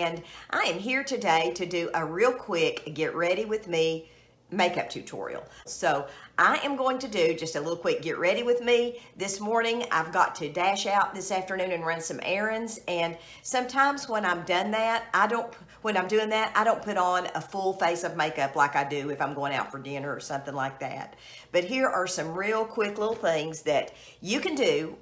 and I am here today to do a real quick get ready with me makeup tutorial. So I am going to do just a little quick get ready with me. This morning I've got to dash out this afternoon and run some errands, and sometimes when I'm doing that, I don't put on a full face of makeup like I do if I'm going out for dinner or something like that. But here are some real quick little things that you can do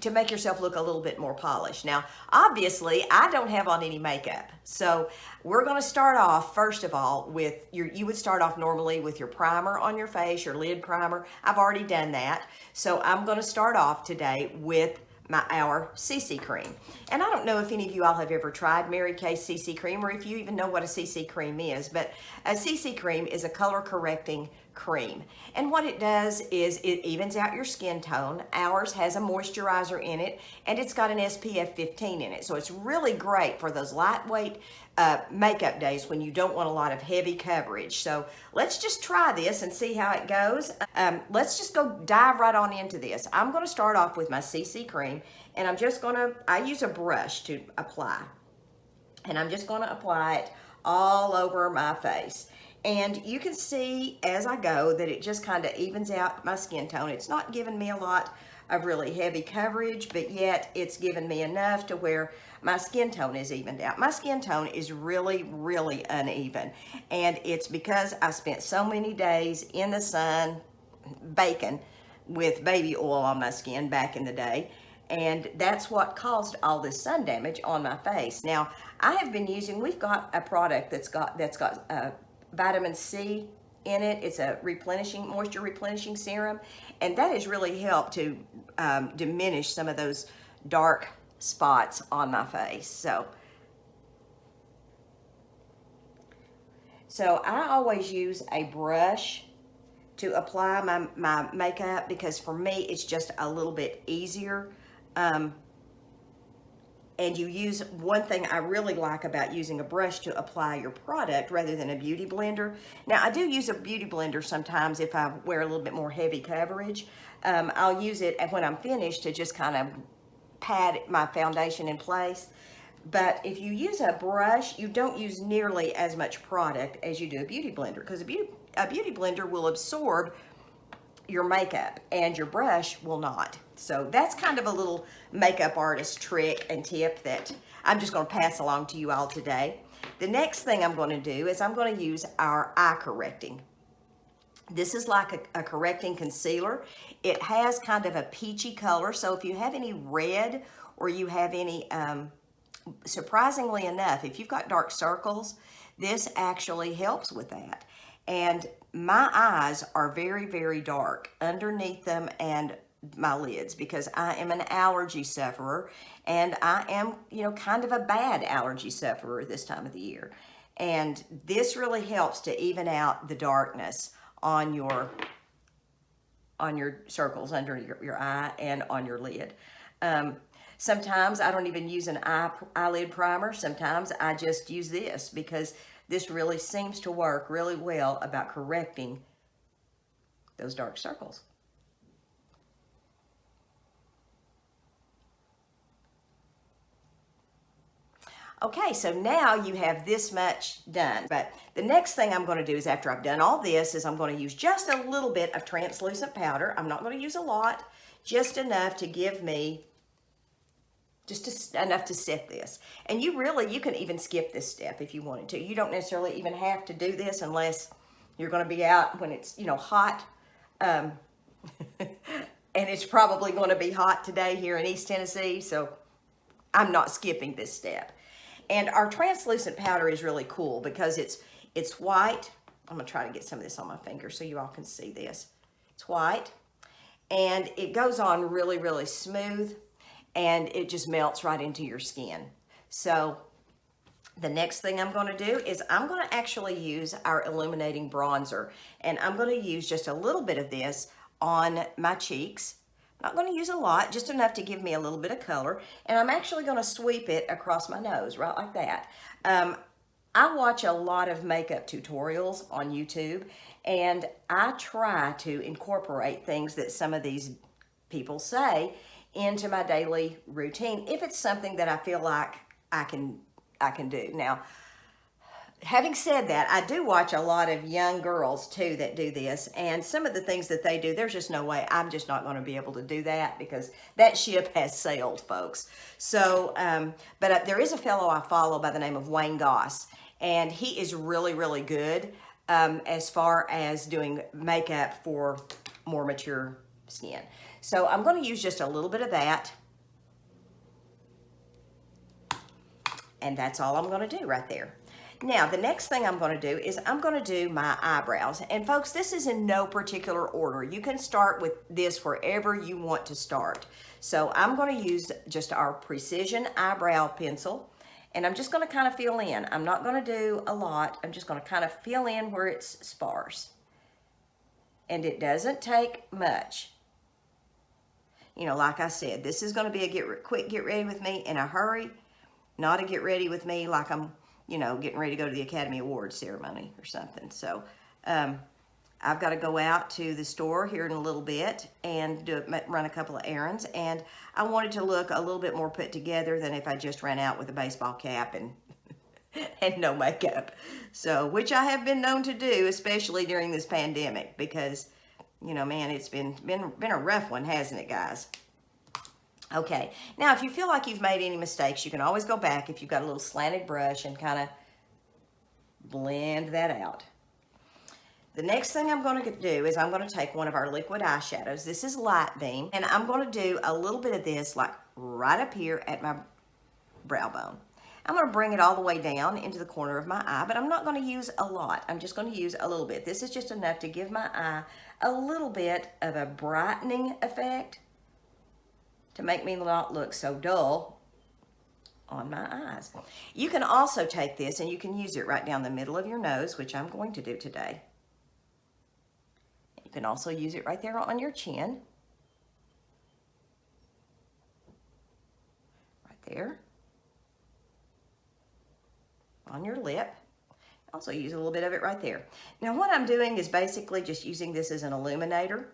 to make yourself look a little bit more polished. Now, obviously, I don't have on any makeup. So we're going to start off, first of all, with you would start off normally with your primer on your face, your lid primer. I've already done that. So I'm going to start off today with our CC cream. And I don't know if any of you all have ever tried Mary Kay's CC cream, or if you even know what a CC cream is, but a CC cream is a color correcting cream. And what it does is it evens out your skin tone. Ours has a moisturizer in it, and it's got an SPF 15 in it. So it's really great for those lightweight makeup days when you don't want a lot of heavy coverage. So let's just try this and see how it goes. Let's just go dive right on into this. I'm going to start off with my CC cream, and I use a brush to apply. And I'm just going to apply it all over my face. And you can see as I go that it just kind of evens out my skin tone. It's not giving me a lot of really heavy coverage, but yet it's given me enough to where my skin tone is evened out. My skin tone is really, really uneven. And it's because I spent so many days in the sun baking with baby oil on my skin back in the day. And that's what caused all this sun damage on my face. Now, I have been we've got a product that's got vitamin C in it. It's a moisture replenishing serum, and that has really helped to diminish some of those dark spots on my face. So I always use a brush to apply my makeup, because for me it's just a little bit easier. And you use one thing I really like about using a brush to apply your product rather than a beauty blender. Now, I do use a beauty blender sometimes if I wear a little bit more heavy coverage. I'll use it when I'm finished to just kind of pat my foundation in place. But if you use a brush, you don't use nearly as much product as you do a beauty blender, because a beauty blender will absorb your makeup and your brush will not. So that's kind of a little makeup artist trick and tip that I'm just going to pass along to you all today. The next thing I'm going to do is I'm going to use our eye correcting. This is like a correcting concealer. It has kind of a peachy color, so if you have any red or you have any, surprisingly enough, if you've got dark circles, this actually helps with that. And my eyes are very, very dark underneath them and my lids, because I am an allergy sufferer, and I am, kind of a bad allergy sufferer this time of the year. And this really helps to even out the darkness on your circles under your eye and on your lid. Sometimes I don't even use an eyelid primer. Sometimes I just use this, because this really seems to work really well about correcting those dark circles. Okay, so now you have this much done. But the next thing I'm going to do is, after I've done all this, is I'm going to use just a little bit of translucent powder. I'm not going to use a lot, just enough to give me enough to set this. And you can even skip this step if you wanted to. You don't necessarily even have to do this unless you're going to be out when it's, hot. And it's probably going to be hot today here in East Tennessee, so I'm not skipping this step. And our translucent powder is really cool because it's white. I'm going to try to get some of this on my finger so you all can see this. It's white, and it goes on really, really smooth, and it just melts right into your skin. So the next thing I'm going to do is I'm going to actually use our illuminating bronzer, and I'm going to use just a little bit of this on my cheeks. Not going to use a lot, just enough to give me a little bit of color, and I'm actually going to sweep it across my nose, right like that. I watch a lot of makeup tutorials on YouTube, and I try to incorporate things that some of these people say into my daily routine if it's something that I feel like I I can do. Now, having said that, I do watch a lot of young girls too that do this, and some of the things that they do, there's just no way. I'm just not going to be able to do that because that ship has sailed, folks. So, but there is a fellow I follow by the name of Wayne Goss, and he is really, really good as far as doing makeup for more mature skin. So I'm going to use just a little bit of that, and that's all I'm going to do right there. Now, the next thing I'm going to do is I'm going to do my eyebrows. And folks, this is in no particular order. You can start with this wherever you want to start. So I'm going to use just our Precision Eyebrow Pencil. And I'm just going to kind of fill in. I'm not going to do a lot. I'm just going to kind of fill in where it's sparse. And it doesn't take much. You know, like I said, this is going to be a quick get ready with me in a hurry. Not a get ready with me like I'm, you know, getting ready to go to the Academy Awards ceremony or something. So I've got to go out to the store here in a little bit and run a couple of errands. And I wanted to look a little bit more put together than if I just ran out with a baseball cap and and no makeup. So, which I have been known to do, especially during this pandemic, because, you know, man, it's been a rough one, hasn't it, guys? Okay, now if you feel like you've made any mistakes, you can always go back if you've got a little slanted brush and kind of blend that out. The next thing I'm going to do is I'm going to take one of our liquid eyeshadows. This is Light Beam, and I'm going to do a little bit of this like right up here at my brow bone. I'm going to bring it all the way down into the corner of my eye, but I'm not going to use a lot. I'm just going to use a little bit. This is just enough to give my eye a little bit of a brightening effect to make me not look so dull on my eyes. You can also take this and you can use it right down the middle of your nose, which I'm going to do today. You can also use it right there on your chin. Right there. On your lip. Also use a little bit of it right there. Now what I'm doing is basically just using this as an illuminator.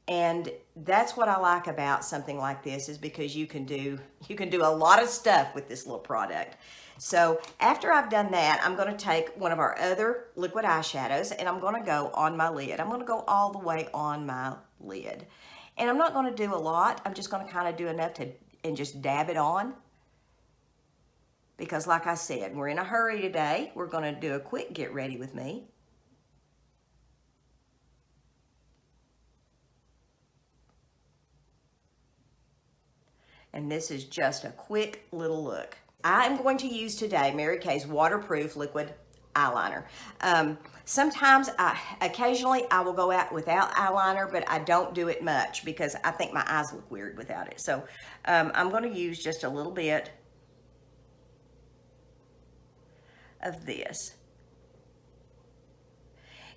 And that's what I like about something like this, is because you can do a lot of stuff with this little product. So after I've done that, I'm going to take one of our other liquid eyeshadows and I'm going to go on my lid. I'm going to go all the way on my lid. And I'm not going to do a lot. I'm just going to kind of do enough and just dab it on. Because like I said, we're in a hurry today. We're going to do a quick get ready with me. And this is just a quick little look. I'm going to use today Mary Kay's waterproof liquid eyeliner. Occasionally I will go out without eyeliner, but I don't do it much because I think my eyes look weird without it. So I'm going to use just a little bit of this.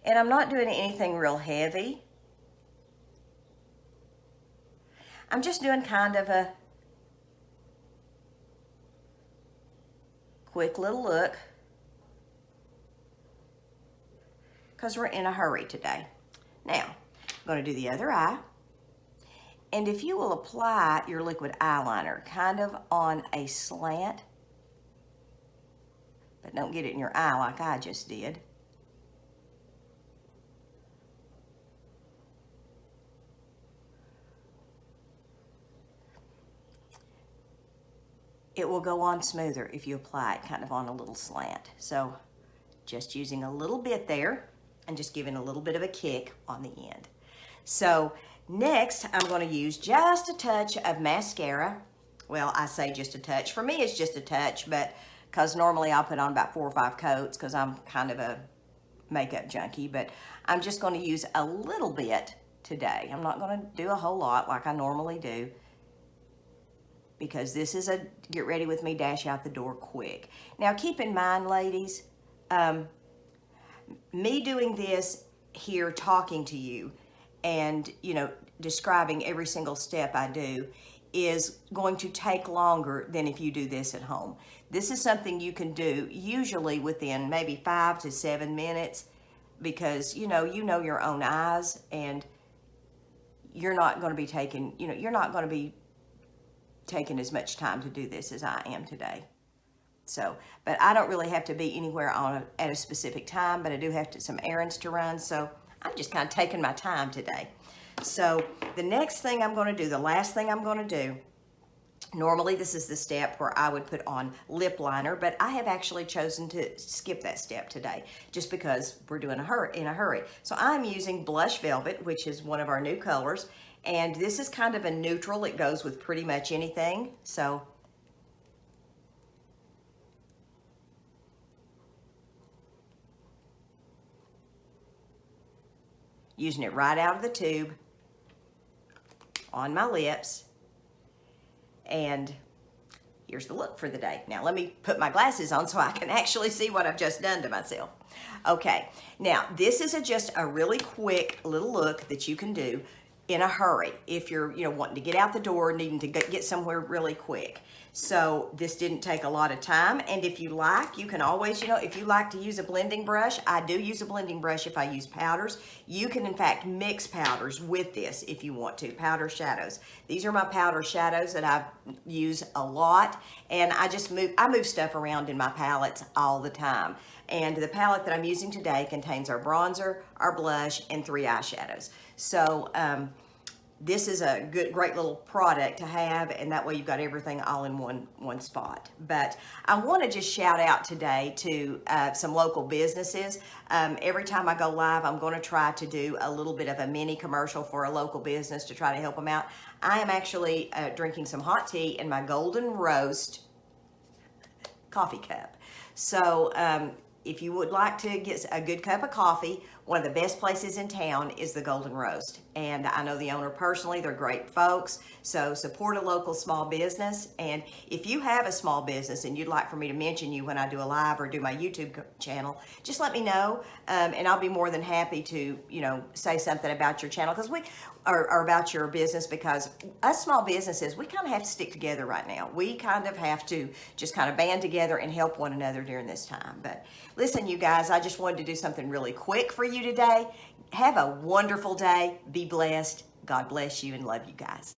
And I'm not doing anything real heavy. I'm just doing kind of a quick little look because we're in a hurry today. Now, I'm going to do the other eye. And if you will apply your liquid eyeliner kind of on a slant, but don't get it in your eye like I just did. It will go on smoother if you apply it kind of on a little slant. So just using a little bit there and just giving a little bit of a kick on the end. So next I'm going to use just a touch of mascara. Well, I say just a touch. For me it's just a touch, but because normally I'll put on about 4 or 5 coats because I'm kind of a makeup junkie, but I'm just going to use a little bit today. I'm not going to do a whole lot like I normally do, because this is a get ready with me, dash out the door quick. Now keep in mind, ladies, me doing this here, talking to you and, you know, describing every single step I do is going to take longer than if you do this at home. This is something you can do usually within maybe 5 to 7 minutes, because you know your own eyes, and you're not going to be taking, you're not going to be taking as much time to do this as I am today. So, but I don't really have to be anywhere at a specific time, but I do have some errands to run. So I'm just kind of taking my time today. So the next thing I'm going to do, the last thing I'm going to do, normally this is the step where I would put on lip liner, but I have actually chosen to skip that step today just because we're doing in a hurry. So I'm using Blush Velvet, which is one of our new colors, and this is kind of a neutral. It goes with pretty much anything. So using it right out of the tube on my lips. And here's the look for the day. Now let me put my glasses on so I can actually see what I've just done to myself. Okay, now this is just a really quick little look that you can do in a hurry if you're wanting to get out the door, needing to get somewhere really quick. So this didn't take a lot of time, and if you like, you can always, if you like to use a blending brush, I do use a blending brush if I use powders. You can in fact mix powders with this if you want to, powder shadows. These are my powder shadows that I use a lot, and I move stuff around in my palettes all the time. And the palette that I'm using today contains our bronzer, our blush, and 3 eyeshadows. So this is a great little product to have, and that way you've got everything all in one spot. But I want to just shout out today to some local businesses. Every time I go live, I'm going to try to do a little bit of a mini commercial for a local business to try to help them out. I am actually drinking some hot tea in my Golden Roast coffee cup. So if you would like to get a good cup of coffee, one of the best places in town is the Golden Roast. And I know the owner personally, they're great folks. So support a local small business. And if you have a small business and you'd like for me to mention you when I do a live or do my YouTube channel, just let me know. And I'll be more than happy to, say something about your channel or about your business, because us small businesses, we kind of have to stick together right now. We kind of have to just kind of band together and help one another during this time. But listen, you guys, I just wanted to do something really quick for you today. Have a wonderful day. Be blessed. God bless you and love you guys.